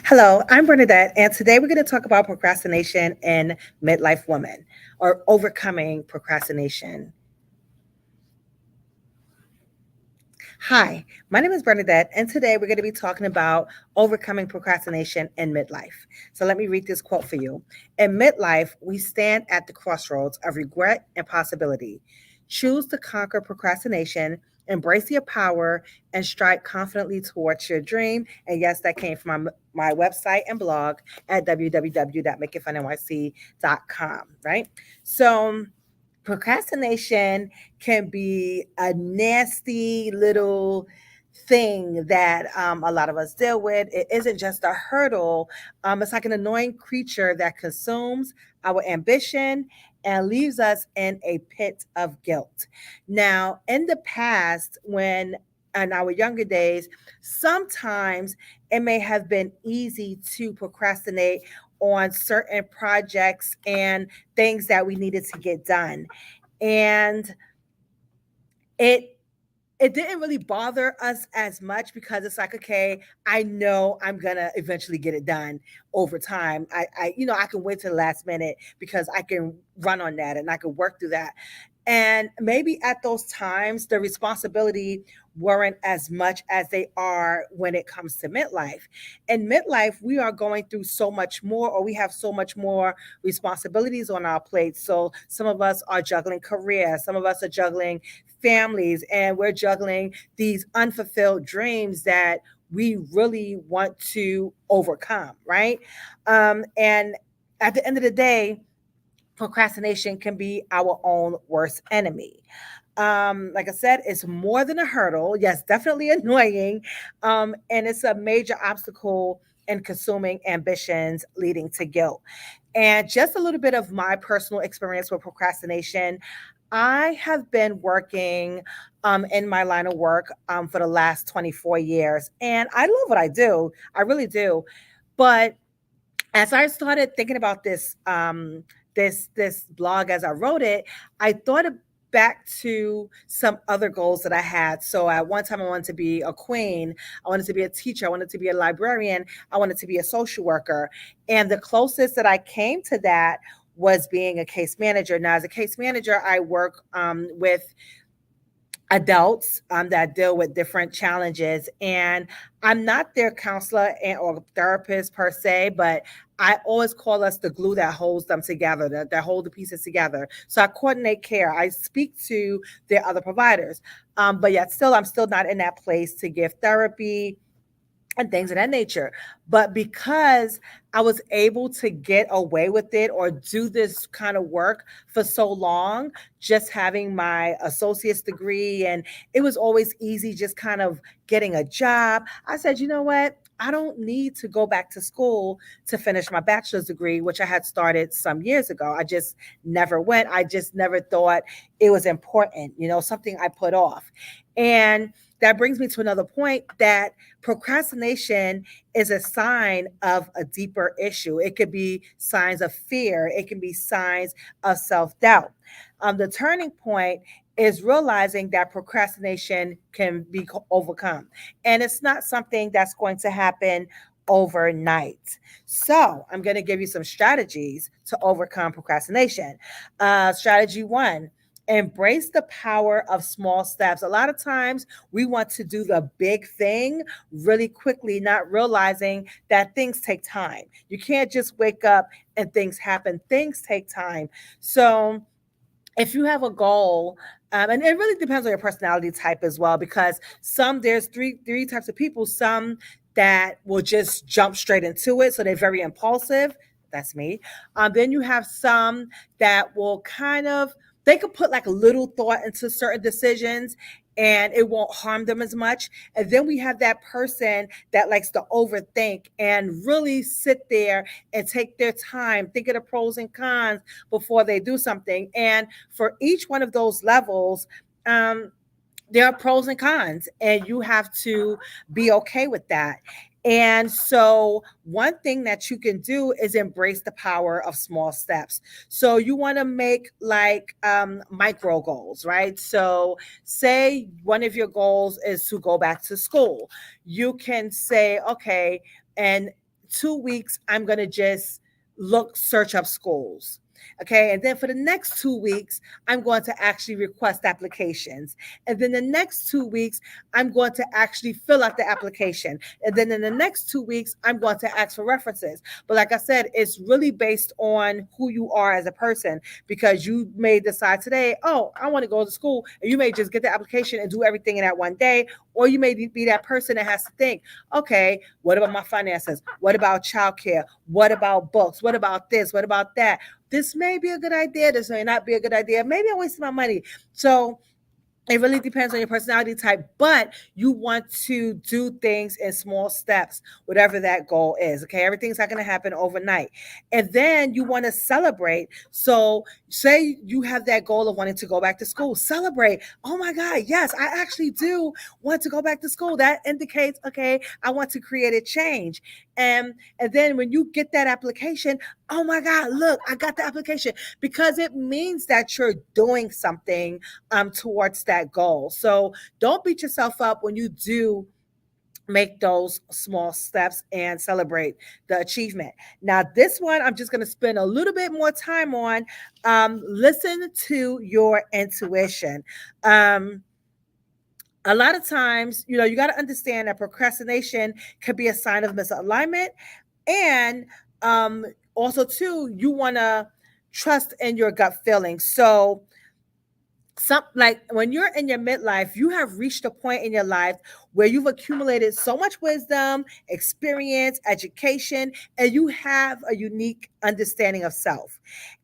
Hello, I'm Bernadette, and today we're going to talk about procrastination in midlife women or overcoming procrastination. Hi, my name is Bernadette, and today we're going to be talking about overcoming procrastination in midlife. So let me read this quote for you. In midlife, we stand at the crossroads of regret and possibility. Choose to conquer procrastination, embrace your power, and stride confidently towards your dream. And yes, that came from my website and blog at www.makeitfunnyc.com, right? So, procrastination can be a nasty little thing that a lot of us deal with. It isn't just a hurdle, it's like an annoying creature that consumes our ambition and leaves us in a pit of guilt. Now, in the past, when in our younger days, sometimes it may have been easy to procrastinate on certain projects and things that we needed to get done. And it it didn't really bother us as much because it's like, okay, I know I'm gonna eventually get it done over time. I can wait till the last minute because I can run on that and I can work through that. And maybe at those times the responsibility weren't as much as they are when it comes to midlife. In midlife, we are going through so much more, or we have so much more responsibilities on our plates. So some of us are juggling career, some of us are juggling families, and we're juggling these unfulfilled dreams that we really want to overcome, right? And at the end of the day, procrastination can be our own worst enemy. Like I said, it's more than a hurdle. Yes, definitely annoying. And it's a major obstacle in consuming ambitions, leading to guilt. And just a little bit of my personal experience with procrastination. I have been working in my line of work for the last 24 years, and I love what I do. I really do. But as I started thinking about this blog as I wrote it, I thought back to some other goals that I had. So at one time I wanted to be a queen, I wanted to be a teacher, I wanted to be a librarian, I wanted to be a social worker. And the closest that I came to that was being a case manager. Now, as a case manager, I work with adults that deal with different challenges, and I'm not their counselor or therapist per se, but I always call us the glue that holds them together, that hold the pieces together. So I coordinate care, I speak to their other providers, but yet still I'm still not in that place to give therapy and things of that nature. But because I was able to get away with it or do this kind of work for so long, just having my associate's degree, and it was always easy just kind of getting a job, I said, you know what? I don't need to go back to school to finish my bachelor's degree, which I had started some years ago. I just never went. I just never thought it was important, something I put off. And that brings me to another point that procrastination is a sign of a deeper issue. It could be signs of fear, it can be signs of self doubt. The turning point is realizing that procrastination can be overcome. And it's not something that's going to happen overnight. So, I'm going to give you some strategies to overcome procrastination. Strategy one: embrace the power of small steps. A lot of times we want to do the big thing really quickly, not realizing that things take time. You can't just wake up and things happen. Things take time. So if you have a goal, and it really depends on your personality type as well, because there's three types of people. Some that will just jump straight into it, so they're very impulsive. That's me. Then you have some that will they could put like a little thought into certain decisions and it won't harm them as much. And then we have that person that likes to overthink and really sit there and take their time, think of the pros and cons before they do something. And for each one of those levels, there are pros and cons, and you have to be okay with that. And so, one thing that you can do is embrace the power of small steps. So, you want to make like micro goals, right? So, say one of your goals is to go back to school. You can say, okay, and 2 weeks, I'm going to just search up schools. Okay. And then for the next 2 weeks, I'm going to actually request applications. And then the next 2 weeks, I'm going to actually fill out the application. And then in the next 2 weeks, I'm going to ask for references. But like I said, it's really based on who you are as a person, because you may decide today, oh, I want to go to school. And you may just get the application and do everything in that one day. Or you may be that person that has to think, okay, what about my finances? What about childcare? What about books? What about this? What about that? This may be a good idea. This may not be a good idea. Maybe I wasted my money. So it really depends on your personality type, but you want to do things in small steps, whatever that goal is. Okay. Everything's not going to happen overnight. And then you want to celebrate. So, say you have that goal of wanting to go back to school, celebrate. Oh my God, yes, I actually do want to go back to school. That indicates, okay, I want to create a change. And then when you get that application, oh my God, look, I got the application, because it means that you're doing something towards that goal. So don't beat yourself up when you do make those small steps and celebrate the achievement. Now, this one I'm just going to spend a little bit more time on. Listen to your intuition. Um, a lot of times, you got to understand that procrastination could be a sign of misalignment. And um, also, too, you want to trust in your gut feeling. So, like when you're in your midlife, you have reached a point in your life where you've accumulated so much wisdom, experience, education, and you have a unique understanding of self.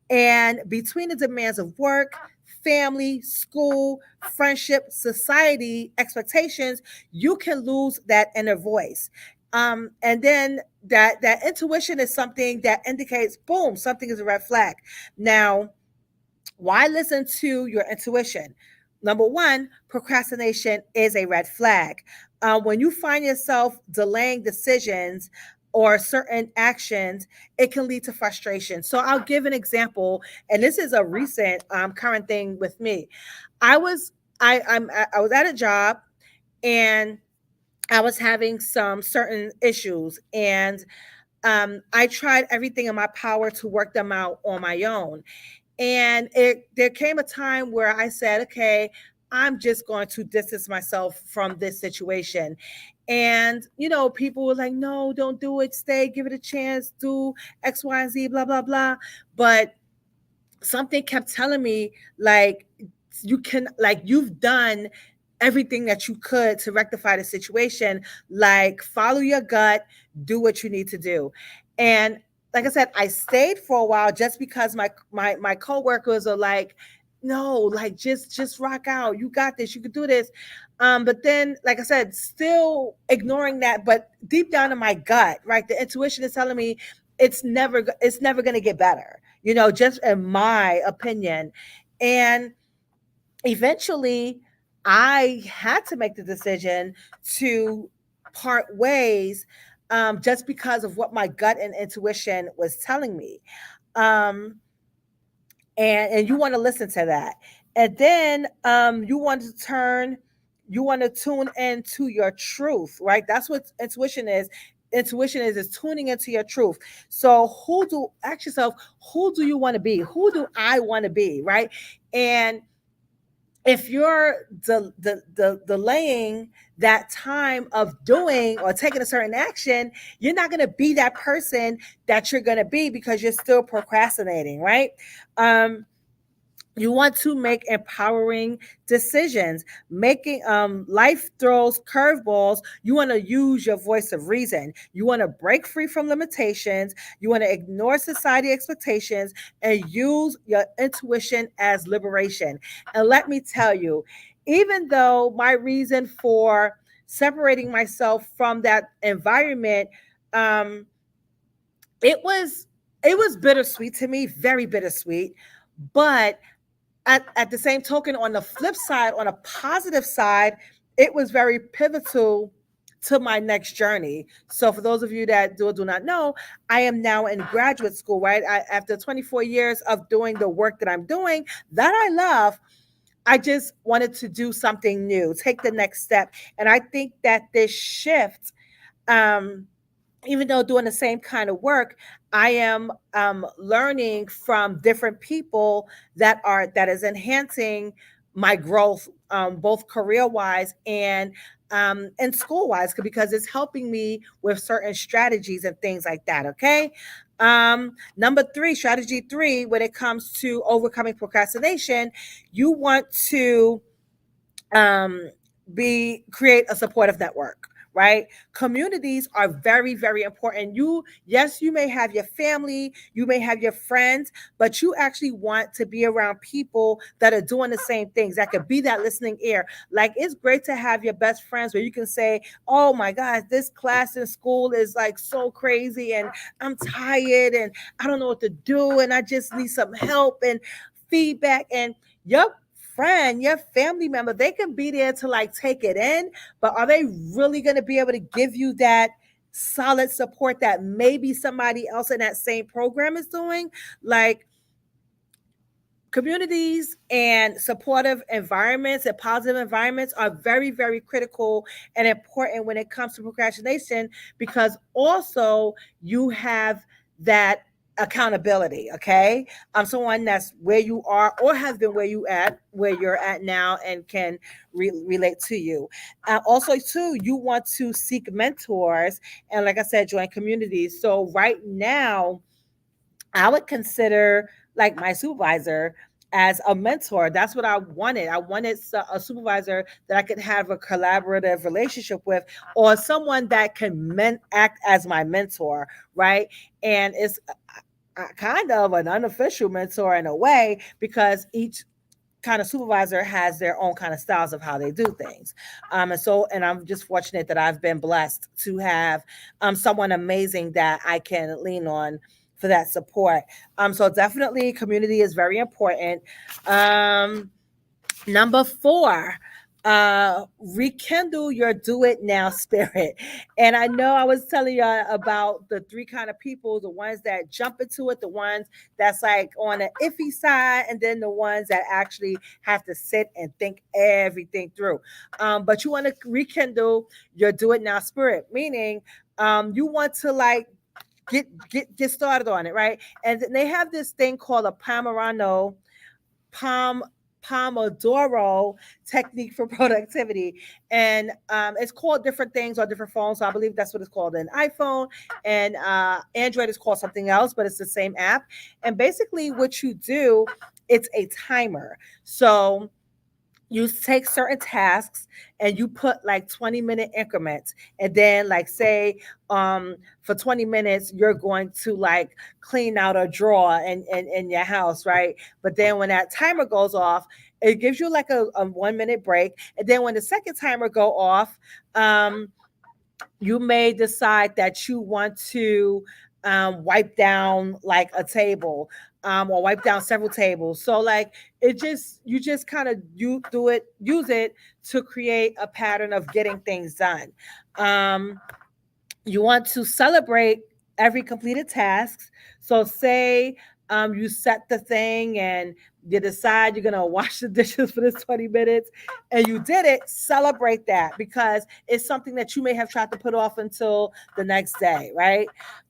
And between the demands of work, family, school, friendship, society, expectations, you can lose that inner voice. And then that intuition is something that indicates, boom, something is a red flag. Now, why listen to your intuition? Number one, procrastination is a red flag. When you find yourself delaying decisions or certain actions, it can lead to frustration. So I'll give an example, and this is a recent current thing with me. I was I was at a job, and I was having some certain issues, and I tried everything in my power to work them out on my own. And there came a time where I said, okay, I'm just going to distance myself from this situation. And, people were like, no, don't do it. Stay, give it a chance, do X, Y, and Z, blah, blah, blah. But something kept telling me, like, you've done everything that you could to rectify the situation. Like, follow your gut, do what you need to do. And like I said, I stayed for a while just because my coworkers are like, no, like, just rock out, you got this, you could do this. But then, like I said, still ignoring that, but deep down in my gut, right, the intuition is telling me it's never going to get better, just in my opinion. And eventually, I had to make the decision to part ways, just because of what my gut and intuition was telling me. Um, and you want to listen to that. And then you want to tune into your truth, right? That's what intuition is. Intuition is tuning into your truth. So ask yourself, who do you want to be? Who do I want to be, right? And if you're delaying that time of doing or taking a certain action, you're not going to be that person that you're going to be, because you're still procrastinating, right? Um, you want to make empowering decisions. Making life throws curveballs. You want to use your voice of reason. You want to break free from limitations. You want to ignore society expectations and use your intuition as liberation. And let me tell you, even though my reason for separating myself from that environment, um, it was bittersweet to me, very bittersweet. But at the same token, on the flip side, on a positive side, it was very pivotal to my next journey. So for those of you that do not know, I am now in graduate school, right? After 24 years of doing the work that I'm doing, that I love, I just wanted to do something new, take the next step. And I think that this shift, um, even though doing the same kind of work, I am learning from different people that is enhancing my growth, both career wise and school wise, because it's helping me with certain strategies and things like that. Okay. Number three, strategy three, when it comes to overcoming procrastination, you want to um, be create a supportive network, right? Communities are very, very important. Yes, you may have your family, you may have your friends, but you actually want to be around people that are doing the same things, that could be that listening ear. Like, it's great to have your best friends where you can say, oh my gosh, this class in school is like so crazy, and I'm tired, and I don't know what to do, and I just need some help and feedback. And your friend, your family member, they can be there to like take it in, but are they really going to be able to give you that solid support that maybe somebody else in that same program is doing? Like, communities and supportive environments and positive environments are very, very critical and important when it comes to procrastination, because also you have that accountability. Okay. Someone that's where you are or has been where you're at now and can relate to you. Also too, you want to seek mentors, and like I said, join communities. So right now, I would consider like my supervisor as a mentor. That's what I wanted. I wanted a supervisor that I could have a collaborative relationship with, or someone that can act as my mentor, right? And it's kind of an unofficial mentor in a way, because each kind of supervisor has their own kind of styles of how they do things. And I'm just fortunate that I've been blessed to have someone amazing that I can lean on for that support. So definitely community is very important. Um, Number four, rekindle your do it now spirit. And I know I was telling you about the three kind of people: the ones that jump into it, the ones that's like on the iffy side, and then the ones that actually have to sit and think everything through. But you want to rekindle your do it now spirit, meaning you want to like get started on it, right? And they have this thing called a Pom Pomodoro technique for productivity, and it's called different things on different phones. So I believe that's what it's called in iPhone, and Android is called something else, but it's the same app. And basically, what you do, it's a timer. So you take certain tasks and you put like 20-minute increments, and then like say for 20 minutes you're going to like clean out a drawer in your house, right? But then when that timer goes off, it gives you like a 1 minute break, and then when the second timer go off, um you may decide that you want to wipe down like a table, or wipe down several tables. So like it just you just kind of you do it use it to create a pattern of getting things done. Um, you want to celebrate every completed task. So say you set the thing and you decide you're gonna wash the dishes for this 20 minutes and you did it, celebrate that, because it's something that you may have tried to put off until the next day, right?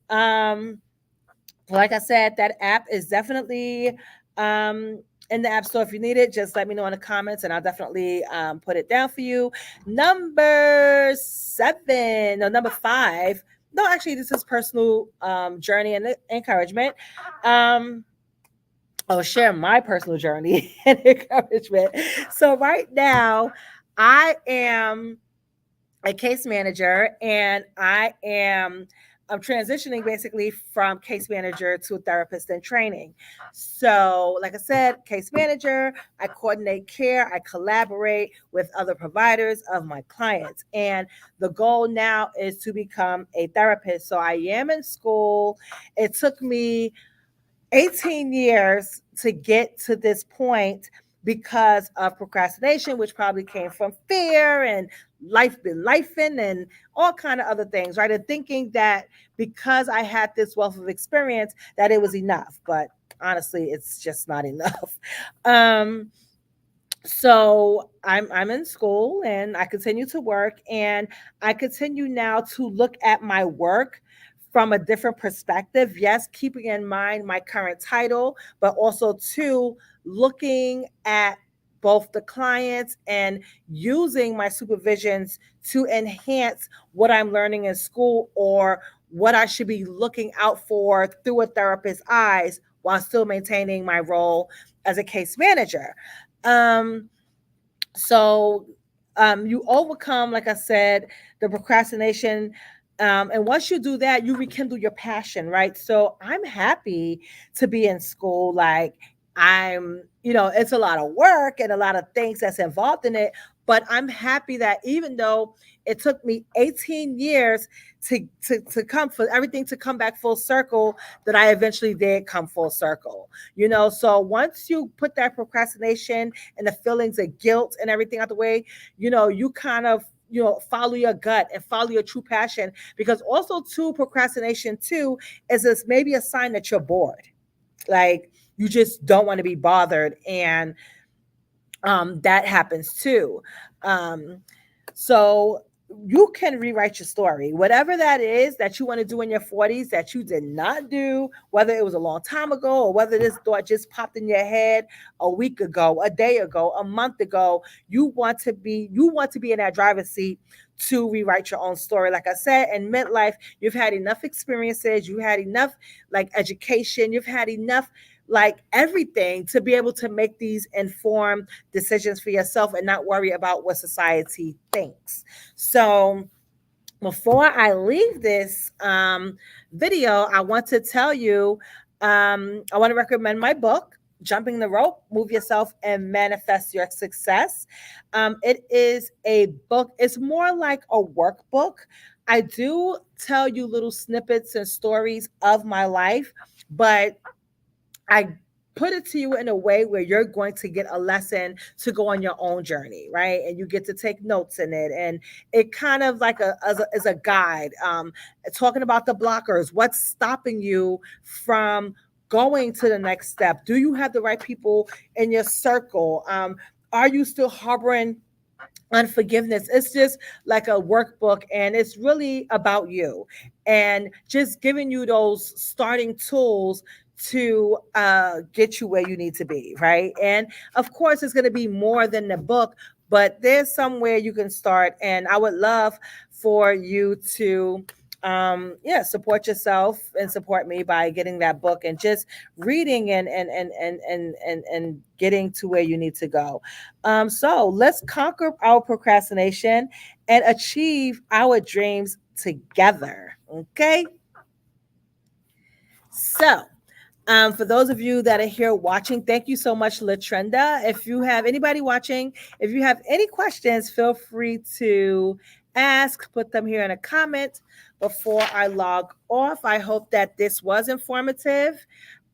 Um, like I said, that app is definitely in the app store. If you need it, just let me know in the comments and I'll definitely put it down for you. Number seven, no, number five. No, actually, this is personal journey and encouragement. Um, I'll share my personal journey and encouragement. So, right now, I am a case manager, and I'm transitioning basically from case manager to a therapist in training. So, like I said, case manager, I coordinate care, I collaborate with other providers of my clients. And the goal now is to become a therapist. So, I am in school. It took me 18 years to get to this point because of procrastination, which probably came from fear and life been lifing and all kind of other things, right? And thinking that because I had this wealth of experience that it was enough, but honestly, it's just not enough. Um, So I'm in school and I continue to work, and I continue now to look at my work from a different perspective. Yes, keeping in mind my current title, but also to looking at both the clients and using my supervisions to enhance what I'm learning in school, or what I should be looking out for through a therapist's eyes while still maintaining my role as a case manager. Um, so you overcome, like I said, the procrastination. And once you do that, you rekindle your passion, right? So I'm happy to be in school. Like, it's a lot of work and a lot of things that's involved in it. But I'm happy that even though it took me 18 years to come for everything to come back full circle, that I eventually did come full circle. So once you put that procrastination and the feelings of guilt and everything out the way, you kind of follow your gut and follow your true passion, because also too, procrastination too is this maybe a sign that you're bored, like you just don't want to be bothered, and that happens too. um, so you can rewrite your story, whatever that is that you want to do in your 40s that you did not do, whether it was a long time ago or whether this thought just popped in your head a week ago, a day ago, a month ago. You want to be in that driver's seat to rewrite your own story. Like I said, in midlife, you've had enough experiences, you had enough like education, you've had enough like everything to be able to make these informed decisions for yourself and not worry about what society thinks. So, before I leave this video, I want to tell you, I want to recommend my book, Jumping the Rope, Move Yourself and Manifest Your Success. It is a book, it's more like a workbook. I do tell you little snippets and stories of my life, but I put it to you in a way where you're going to get a lesson to go on your own journey, right? And you get to take notes in it, and it kind of like as a guide, talking about the blockers, what's stopping you from going to the next step. Do you have the right people in your circle? Are you still harboring unforgiveness? It's just like a workbook, and it's really about you and just giving you those starting tools to get you where you need to be, right? And of course, it's going to be more than the book, but there's somewhere you can start. And I would love for you to support yourself and support me by getting that book and just reading and getting to where you need to go. So let's conquer our procrastination and achieve our dreams together. Okay. So, for those of you that are here watching, thank you so much, Latrenda. If you have anybody watching, if you have any questions, feel free to ask, put them here in a comment before I log off. I hope that this was informative.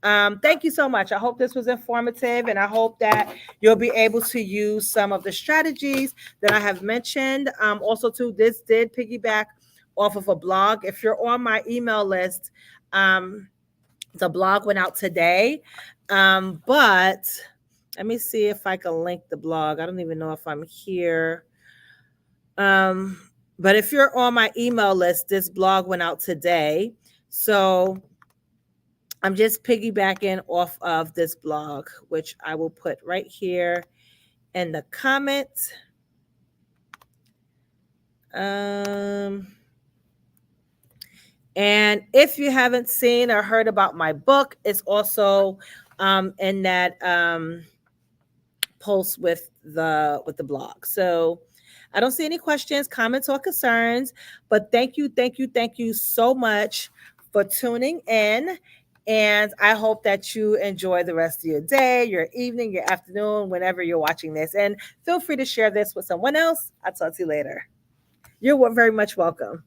Thank you so much. I hope this was informative, and I hope that you'll be able to use some of the strategies that I have mentioned. Also, too, this did piggyback off of a blog. If you're on my email list, the blog went out today. But let me see if I can link the blog. I don't even know if I'm here. But if you're on my email list, this blog went out today. So I'm just piggybacking off of this blog, which I will put right here in the comments. And if you haven't seen or heard about my book, it's also in that post with the blog. So I don't see any questions, comments, or concerns, but thank you so much for tuning in. And I hope that you enjoy the rest of your day, your evening, your afternoon, whenever you're watching this. And feel free to share this with someone else. I'll talk to you later. You're very much welcome.